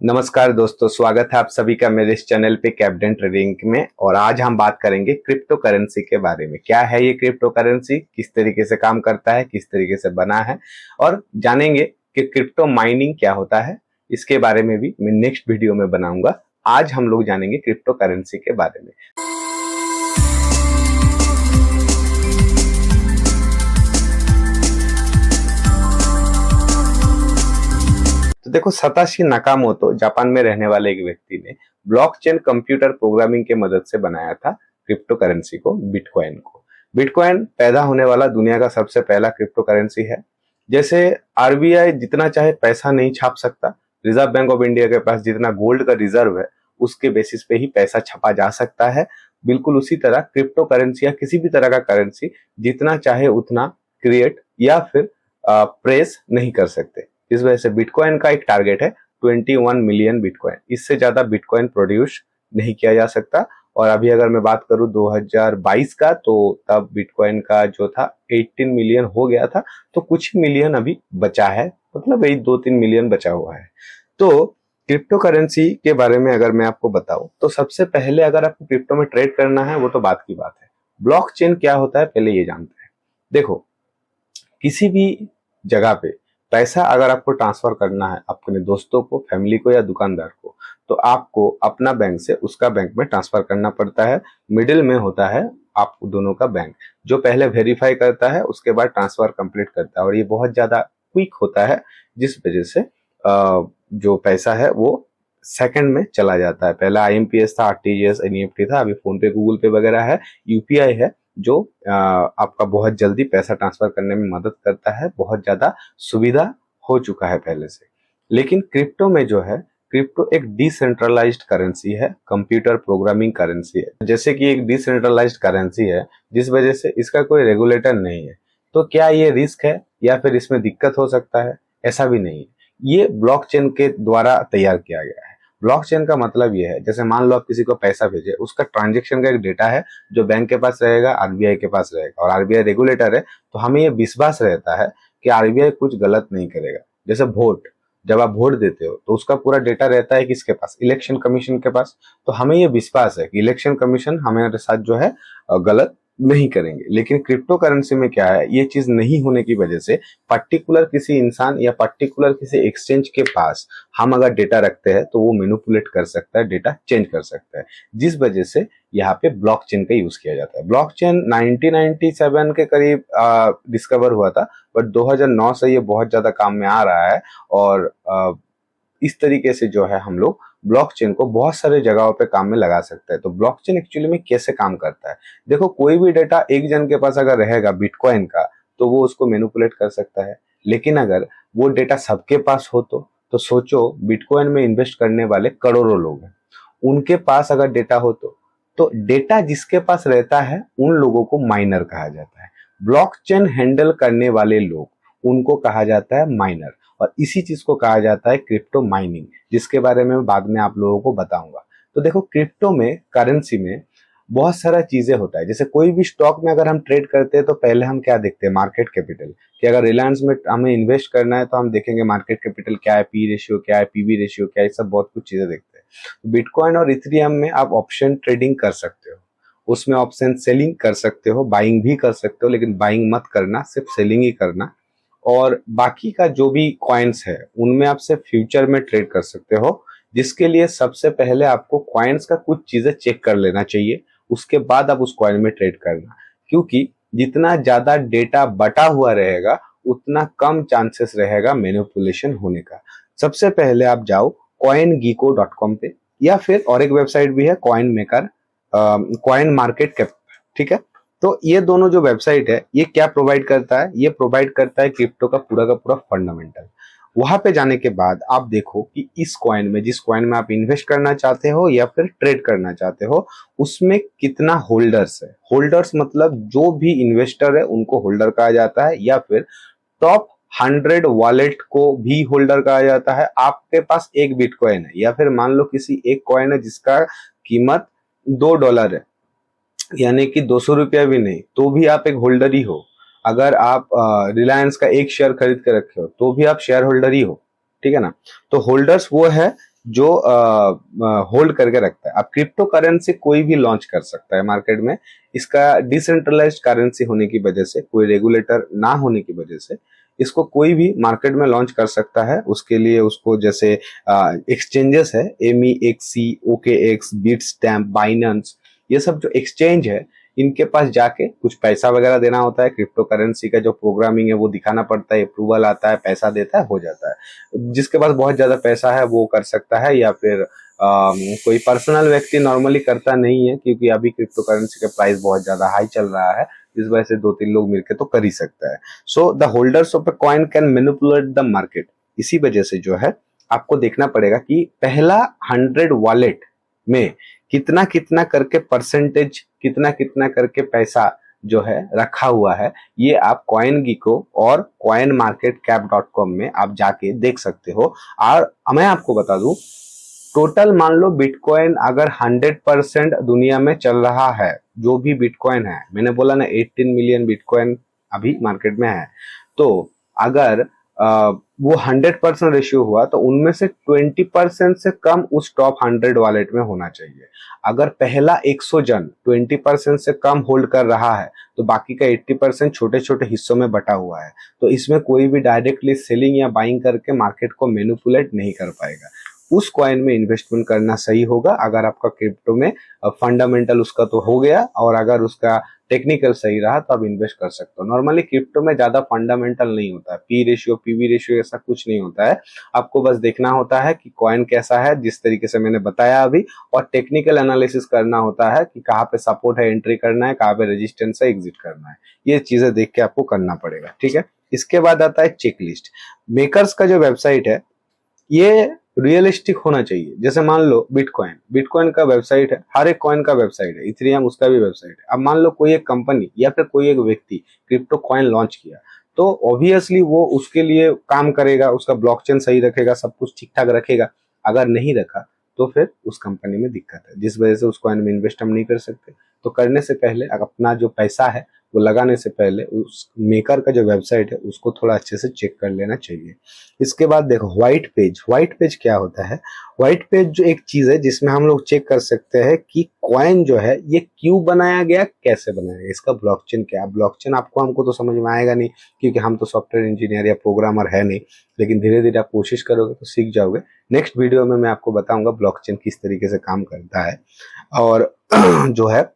नमस्कार दोस्तों, स्वागत है आप सभी का मेरे इस चैनल पे कैप्टन ट्रेडिंग में। और आज हम बात करेंगे क्रिप्टो करेंसी के बारे में। क्या है ये क्रिप्टो करेंसी, किस तरीके से काम करता है, किस तरीके से बना है, और जानेंगे कि क्रिप्टो माइनिंग क्या होता है। इसके बारे में भी मैं नेक्स्ट वीडियो में बनाऊंगा। आज हम लोग जानेंगे क्रिप्टो करेंसी के बारे में। तो देखो, सतोशी नाकामोटो जापान में रहने वाले एक व्यक्ति ने ब्लॉकचेन कंप्यूटर प्रोग्रामिंग के मदद से बनाया था क्रिप्टो करेंसी को, बिटकॉइन को। बिटकॉइन पैदा होने वाला दुनिया का सबसे पहला क्रिप्टो करेंसी है। जैसे आरबीआई जितना चाहे पैसा नहीं छाप सकता, रिजर्व बैंक ऑफ इंडिया के पास जितना गोल्ड का रिजर्व है उसके बेसिस पे ही पैसा छपा जा सकता है। बिल्कुल उसी तरह क्रिप्टो करेंसी या किसी भी तरह का करेंसी जितना चाहे उतना क्रिएट या फिर प्रेस नहीं कर सकते। इस वजह से बिटकॉइन का एक टारगेट है 21 मिलियन बिटकॉइन। इससे ज्यादा बिटकॉइन प्रोड्यूस नहीं किया जा सकता। और अभी अगर मैं बात करूं 2022 का, तो तब बिटकॉइन का जो था 18 मिलियन हो गया था। तो कुछ ही मिलियन अभी बचा है, मतलब यही 2-3 मिलियन बचा हुआ है। तो क्रिप्टो करेंसी के बारे में अगर मैं आपको बताऊं तो सबसे पहले अगर आपको क्रिप्टो में ट्रेड करना है वो तो बात की बात है। ब्लॉकचेन क्या होता है पहले ये जानते हैं। देखो, किसी भी जगह पे पैसा अगर आपको ट्रांसफर करना है अपने दोस्तों को, फैमिली को या दुकानदार को, तो आपको अपना बैंक से उसका बैंक में ट्रांसफर करना पड़ता है। मिडिल में होता है आप दोनों का बैंक, जो पहले वेरीफाई करता है उसके बाद ट्रांसफर कंप्लीट करता है। और ये बहुत ज्यादा क्विक होता है, जिस वजह से जो पैसा है वो सेकंड में चला जाता है। पहला आईएमपीएस था, आरटीजीएस, एनईएफटी था, अभी फोन पे, गूगल पे वगैरह है, यूपीआई है, जो आपका बहुत जल्दी पैसा ट्रांसफर करने में मदद करता है। बहुत ज्यादा सुविधा हो चुका है पहले से। लेकिन क्रिप्टो में जो है, क्रिप्टो एक डिसेंट्रलाइज्ड करेंसी है, कंप्यूटर प्रोग्रामिंग करेंसी है। जैसे कि एक डिसेंट्रलाइज्ड करेंसी है, जिस वजह से इसका कोई रेगुलेटर नहीं है। तो क्या ये रिस्क है या फिर इसमें दिक्कत हो सकता है? ऐसा भी नहीं है। ये ब्लॉकचेन के द्वारा तैयार किया गया है। ब्लॉकचेन का मतलब ये है, जैसे मान लो आप किसी को पैसा भेजे, उसका ट्रांजैक्शन का एक डेटा है जो बैंक के पास रहेगा, आरबीआई के पास रहेगा, और आरबीआई रेगुलेटर है। तो हमें ये विश्वास रहता है कि आरबीआई कुछ गलत नहीं करेगा। जैसे वोट, जब आप वोट देते हो तो उसका पूरा डेटा रहता है किसके पास? इलेक्शन कमीशन के पास। तो हमें ये विश्वास है कि इलेक्शन कमीशन हमारे साथ जो है गलत नहीं करेंगे। लेकिन क्रिप्टो करेंसी में क्या है, ये चीज नहीं होने की वजह से पर्टिकुलर किसी इंसान या पर्टिकुलर किसी एक्सचेंज के पास हम अगर डेटा रखते हैं तो वो मैनिपुलेट कर सकता है, डेटा चेंज कर सकता है, जिस वजह से यहाँ पे ब्लॉकचेन का यूज किया जाता है। ब्लॉकचेन 1997 के करीब डिस्कवर हुआ था, बट 2009 से ये बहुत ज्यादा काम में आ रहा है। और इस तरीके से जो है हम लोग ब्लॉकचेन को बहुत सारे जगहों पे काम में लगा सकते हैं। तो ब्लॉकचेन एक्चुअली में कैसे काम करता है? देखो, कोई भी डेटा एक जन के पास अगर रहेगा बिटकॉइन का, तो वो उसको मैनिपुलेट कर सकता है। लेकिन अगर वो डेटा सबके पास हो तो सोचो, बिटकॉइन में इन्वेस्ट करने वाले करोड़ों लोग हैं, उनके पास अगर डेटा हो तो डेटा जिसके पास रहता है उन लोगों को माइनर कहा जाता है। ब्लॉकचेन हैंडल करने वाले लोग, उनको कहा जाता है माइनर। और इसी चीज को कहा जाता है क्रिप्टो माइनिंग, जिसके बारे में बाद में आप लोगों को बताऊंगा। तो देखो, क्रिप्टो में, करेंसी में बहुत सारा चीजें होता है। जैसे कोई भी स्टॉक में अगर हम ट्रेड करते हैं तो पहले हम क्या देखते हैं? Market capital. कि अगर रिलायंस में हमें इन्वेस्ट करना है तो हम देखेंगे मार्केट कैपिटल क्या है, पी रेशियो क्या है, पीवी रेशियो क्या है, ये सब बहुत कुछ चीजें देखते हैं। बिटकॉइन और इथेरियम में आप ऑप्शन ट्रेडिंग कर सकते हो, उसमें ऑप्शन सेलिंग कर सकते हो, बाइंग भी कर सकते हो, लेकिन बाइंग मत करना, सिर्फ सेलिंग ही करना। और बाकी का जो भी कॉइन्स है उनमें आप सिर्फ फ्यूचर में ट्रेड कर सकते हो, जिसके लिए सबसे पहले आपको कॉइन्स का कुछ चीजें चेक कर लेना चाहिए, उसके बाद आप उस कॉइन में ट्रेड करना। क्योंकि जितना ज्यादा डेटा बटा हुआ रहेगा उतना कम चांसेस रहेगा मैनिपुलेशन होने का। सबसे पहले आप जाओ coingecko.com पे, या फिर और एक वेबसाइट भी है coin maker, coin market cap, ठीक है। तो ये दोनों जो वेबसाइट है, ये क्या प्रोवाइड करता है? ये प्रोवाइड करता है क्रिप्टो का पूरा फंडामेंटल। वहां पे जाने के बाद आप देखो कि इस कॉइन में, जिस कॉइन में आप इन्वेस्ट करना चाहते हो या फिर ट्रेड करना चाहते हो, उसमें कितना होल्डर्स है। होल्डर्स मतलब जो भी इन्वेस्टर है उनको होल्डर कहा जाता है, या फिर टॉप 100 वॉलेट को भी होल्डर कहा जाता है। आपके पास एक बिटकॉइन है, या फिर मान लो किसी एक कॉइन है जिसका कीमत $2 है, यानी कि 200 रुपया भी नहीं, तो भी आप एक होल्डर ही हो। अगर आप रिलायंस का एक शेयर खरीद के रखे हो तो भी आप शेयर होल्डर ही हो, ठीक है ना। तो होल्डर्स वो है जो होल्ड करके रखता है। अब क्रिप्टो करेंसी कोई भी लॉन्च कर सकता है मार्केट में। इसका डिसेंट्रलाइज्ड करेंसी होने की वजह से, कोई रेगुलेटर ना होने की वजह से इसको कोई भी मार्केट में लॉन्च कर सकता है। उसके लिए उसको जैसे एक्सचेंजेस है, MEXC, OKX, बिटस्टैम्प, बाइनेंस, ये सब जो एक्सचेंज है इनके पास जाके कुछ पैसा वगैरह देना होता है। क्रिप्टो करेंसी का जो प्रोग्रामिंग है वो दिखाना पड़ता है, अप्रूवल आता है, पैसा देता है, हो जाता है। जिसके पास बहुत ज्यादा पैसा है वो कर सकता है, या फिर कोई पर्सनल व्यक्ति नॉर्मली करता नहीं है, क्योंकि अभी क्रिप्टो करेंसी का प्राइस बहुत ज्यादा हाई चल रहा है। इस वजह से 2-3 लोग मिलकर तो कर ही सकता है। So the holders of a coin can manipulate the market. इसी वजह से जो है आपको देखना पड़ेगा कि पहला 100 वॉलेट में कितना कितना करके परसेंटेज, कितना कितना करके पैसा जो है रखा हुआ है, ये आप CoinGecko और coinmarketcap.com में आप जाके देख सकते हो। और मैं आपको बता दूं, टोटल मान लो बिटकॉइन अगर 100% दुनिया में चल रहा है, जो भी बिटकॉइन है, मैंने बोला ना 18 मिलियन बिटकॉइन अभी मार्केट में है, तो अगर वो 100% रेशियो हुआ तो उनमें से 20% से कम उस टॉप 100 वॉलेट में होना चाहिए। अगर पहला 100 जन 20% से कम होल्ड कर रहा है तो बाकी का 80% छोटे छोटे हिस्सों में बटा हुआ है। तो इसमें कोई भी डायरेक्टली सेलिंग या बाइंग करके मार्केट को मैनिपुलेट नहीं कर पाएगा। उस कॉइन में इन्वेस्टमेंट करना सही होगा अगर आपका क्रिप्टो में फंडामेंटल उसका तो हो गया, और अगर उसका टेक्निकल सही रहा तो आप इन्वेस्ट कर सकते हो। नॉर्मली क्रिप्टो में ज्यादा फंडामेंटल नहीं होता है, पी रेशियो, पीवी रेशियो ऐसा कुछ नहीं होता है। आपको बस देखना होता है कि कॉइन कैसा है, जिस तरीके से मैंने बताया अभी, और टेक्निकल एनालिसिस करना होता है कि कहाँ पे सपोर्ट है, एंट्री करना है, कहाँ पे रेजिस्टेंस है, एग्जिट करना है। ये चीजें देख के आपको करना पड़ेगा, ठीक है। इसके बाद आता है चेकलिस्ट। मेकर्स का जो वेबसाइट है ये रियलिस्टिक होना चाहिए। जैसे मान लो बिटकॉइन का वेबसाइट है, हर एक कॉइन का वेबसाइट है, इथेरियम उसका भी वेबसाइट है। अब मान लो कोई एक कंपनी या फिर कोई एक व्यक्ति क्रिप्टो कॉइन लॉन्च किया, तो ऑब्वियसली वो उसके लिए काम करेगा, उसका ब्लॉकचेन सही रखेगा, सब कुछ ठीक ठाक रखेगा। अगर नहीं रखा तो फिर उस कंपनी में दिक्कत है, जिस वजह से उस कॉइन में इन्वेस्ट हम नहीं कर सकते। तो करने से पहले अपना जो पैसा है वो लगाने से पहले उस मेकर का जो वेबसाइट है उसको थोड़ा अच्छे से चेक कर लेना चाहिए। इसके बाद देखो व्हाइट पेज क्या होता है। व्हाइट पेज जो एक चीज है जिसमें हम लोग चेक कर सकते हैं कि कॉइन जो है ये क्यों बनाया गया, कैसे बनाया गया, इसका ब्लॉकचेन क्या है। ब्लॉकचेन आपको हमको तो समझ में आएगा नहीं, क्योंकि हम तो सॉफ्टवेयर इंजीनियर या प्रोग्रामर है नहीं, लेकिन धीरे धीरे आप कोशिश करोगे तो सीख जाओगे। नेक्स्ट वीडियो में मैं आपको बताऊंगा ब्लॉकचेन किस तरीके से काम करता है। और जो है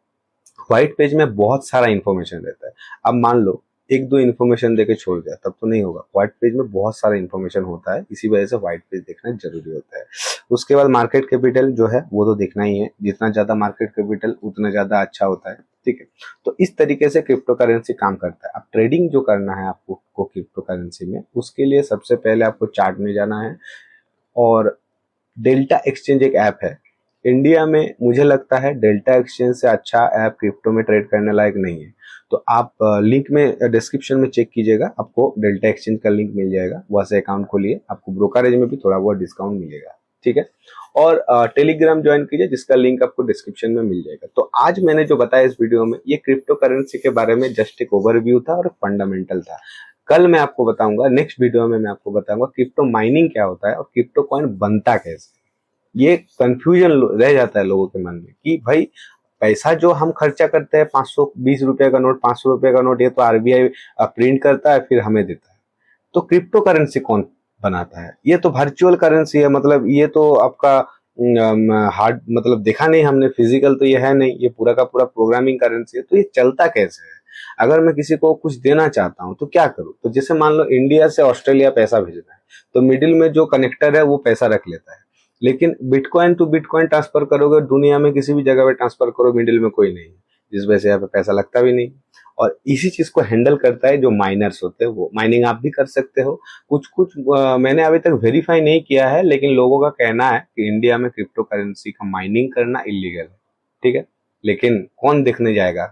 व्हाइट पेज में बहुत सारा इंफॉर्मेशन रहता है। अब मान लो एक दो इन्फॉर्मेशन देके छोड़ दिया तब तो नहीं होगा। व्हाइट पेज में बहुत सारा इन्फॉर्मेशन होता है, इसी वजह से व्हाइट पेज देखना जरूरी होता है। उसके बाद मार्केट कैपिटल जो है वो तो देखना ही है, जितना ज्यादा मार्केट कैपिटल उतना ज्यादा अच्छा होता है, ठीक है। तो इस तरीके से क्रिप्टो करेंसी काम करता है। अब ट्रेडिंग जो करना है आपको क्रिप्टो करेंसी में, उसके लिए सबसे पहले आपको चार्ट में जाना है। और डेल्टा एक्सचेंज एक ऐप है इंडिया में, मुझे लगता है डेल्टा एक्सचेंज से अच्छा ऐप क्रिप्टो में ट्रेड करने लायक नहीं है। तो आप लिंक में डिस्क्रिप्शन में चेक कीजिएगा, आपको डेल्टा एक्सचेंज का लिंक मिल जाएगा, वहां से अकाउंट खोलिए, आपको ब्रोकरेज में भी थोड़ा बहुत डिस्काउंट मिलेगा, ठीक है। और टेलीग्राम ज्वाइन कीजिए, जिसका लिंक आपको डिस्क्रिप्शन में मिल जाएगा। तो आज मैंने जो बताया इस वीडियो में, ये क्रिप्टो करेंसी के बारे में जस्ट एक ओवरव्यू था और फंडामेंटल था। कल मैं आपको बताऊंगा, नेक्स्ट वीडियो में मैं आपको बताऊंगा क्रिप्टो माइनिंग क्या होता है और क्रिप्टो कॉइन बनता कैसे। ये कंफ्यूजन रह जाता है लोगों के मन में कि भाई पैसा जो हम खर्चा करते हैं 520 रुपए का नोट, 500 रुपए का नोट, ये तो RBI प्रिंट करता है फिर हमें देता है। तो क्रिप्टो करेंसी कौन बनाता है? ये तो वर्चुअल करेंसी है, मतलब ये तो आपका हार्ड, मतलब देखा नहीं हमने, फिजिकल तो ये है नहीं, ये पूरा का पूरा प्रोग्रामिंग करेंसी है। तो ये चलता कैसे है? अगर मैं किसी को कुछ देना चाहता हूं तो क्या करूं? तो जैसे मान लो इंडिया से ऑस्ट्रेलिया पैसा भेजना है, तो मिडिल में जो कनेक्टर है वो पैसा रख लेता है। लेकिन बिटकॉइन टू बिटकॉइन ट्रांसफर करोगे, दुनिया में किसी भी जगह पे ट्रांसफर करो, मिडिल में कोई नहीं है, जिस वजह से यहाँ पे पैसा लगता भी नहीं। और इसी चीज को हैंडल करता है जो माइनर्स होते हैं, वो माइनिंग आप भी कर सकते हो। कुछ कुछ मैंने अभी तक वेरीफाई नहीं किया है, लेकिन लोगों का कहना है कि इंडिया में क्रिप्टो करेंसी का माइनिंग करना इलीगल है, ठीक है। लेकिन कौन देखने जाएगा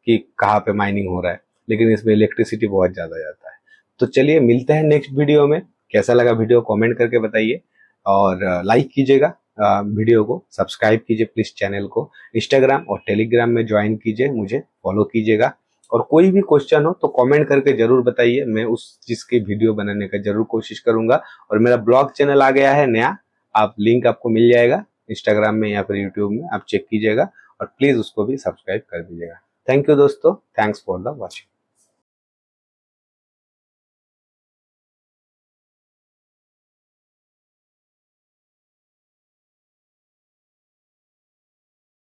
कि कहाँ पे माइनिंग हो रहा है, लेकिन इसमें इलेक्ट्रिसिटी बहुत ज्यादा जाता है। तो चलिए मिलते हैं नेक्स्ट वीडियो में। कैसा लगा वीडियो कमेंट करके बताइए, और लाइक कीजिएगा वीडियो को, सब्सक्राइब कीजिए प्लीज चैनल को, इंस्टाग्राम और टेलीग्राम में ज्वाइन कीजिए, मुझे फॉलो कीजिएगा। और कोई भी क्वेश्चन हो तो कमेंट करके जरूर बताइए, मैं उस चीज की वीडियो बनाने का जरूर कोशिश करूंगा। और मेरा ब्लॉग चैनल आ गया है नया, आप लिंक आपको मिल जाएगा इंस्टाग्राम में या फिर यूट्यूब में, आप चेक कीजिएगा और प्लीज उसको भी सब्सक्राइब कर दीजिएगा। थैंक यू दोस्तों, थैंक्स फॉर द वॉचिंग।